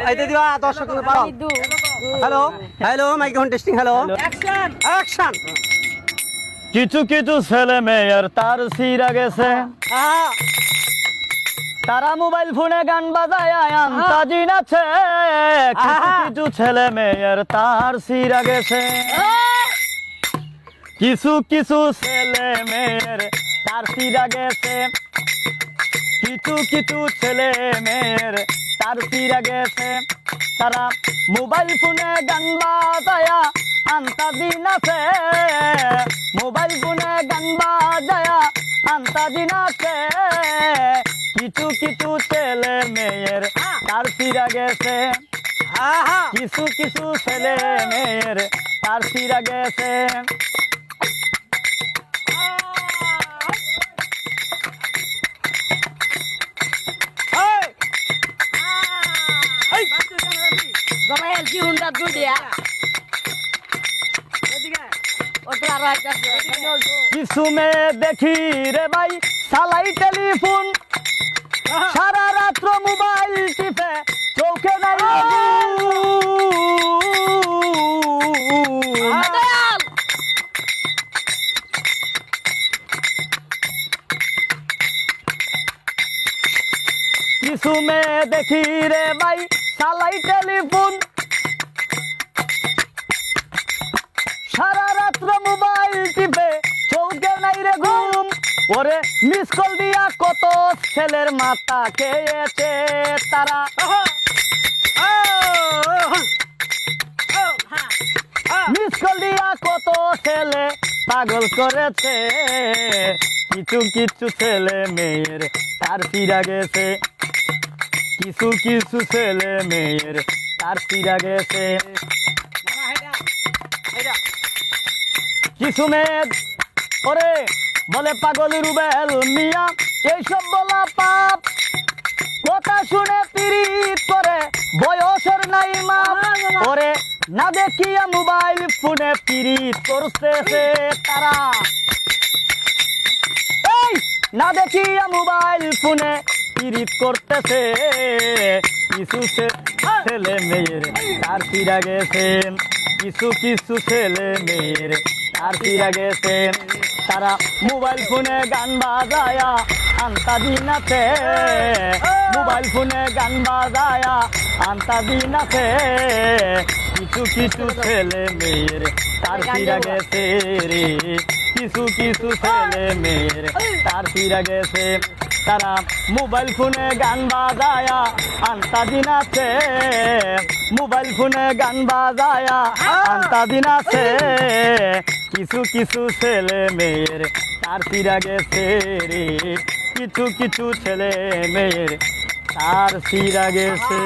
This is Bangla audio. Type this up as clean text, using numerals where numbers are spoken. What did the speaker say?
আইতে দিবা দর্শক পাও hello hello microphone testing hello action action কিছু কিছু ছেলে মেয়ের তার সিরা গেছে, তারা মোবাইল ফোনে গান বাজায় আন্তাজি নাচে। কিছু কিছু ছেলে মেয়ের তার সিরা গেছে, কিছু কিছু ছেলে মেয়ের তার সিরা গেছে, কিছু কিছু ছেলে মেয়ের তার সিরা গেছে। তারা মোবাইল ফোনে গান বাজায়া আন্তাজি নাচে, মোবাইল ফোনে গান বাজায়া আন্তাজি নাচে। কিছু কিছু ছেলে মেয়ের তার সিরা গেছে, কিছু কিছু ছেলে মেয়ের তার সিরা গেছে। জমায়েল কি হুন্ডা দুইয়া ওদিকে ওটা আর একটা কিছু মেয়ে দেখি রে ভাই সালাই টেলিফোন, সারা রাত্র মোবাইল টিপে চোখে নাই কিছু মেয়ে দেখি রে ভাই সালাই টেলিফোন, সারা রাত্র মোবাইল টিপে চোখে নাই রে ঘুম। ওরে মিস কল দিয়া কত ছেলের মাথা খেয়েছে তারা, মিস কল দিয়া কত ছেলে পাগল করেছে। কিছু কিছু ছেলে মেয়ের তার ফিরা গেছে, কিছু কিছু ছেলে মেয়ের তার ফিরা গেছে। কিছু মেয়ে ওরে বলে পাগল রুবেল মিয়া এইসব বলা পাপ, কথা শুনে পিরিত করে বয়সের নাই মাপ। ওরে না দেখিয়া মোবাইল ফোনে পিরিত করতেছে তারা, এই না দেখিয়া মোবাইল ফোনে পিরিত করতেছে। কিছু ছেলে মেয়ের তার ফিরা গেছে, কিছু কিছু ছেলে মেয়ের তার ফিরা গেছে। তারা মোবাইল ফোনে গান বাজায়া আন্তাজি নাচে, মোবাইল ফোনে গান বাজায়া আন্তাজি নাচে। কিছু কিছু ছেলে মেয়ের তার ফিরা গেছে রে, কিছু কিছু ছেলে মেয়ের তার ফিরা গেছে। তারা মোবাইল ফোনে গান বাজায়া আন্তাজি নাচে, মোবাইল ফোনে গান বাজায়া আন্তাজি নাচে। কিছু কিছু ছেলে মেয়ের তার ফিরা গেছে রে, কিছু কিছু ছেলে মেয়ের তার ফিরা গেছে।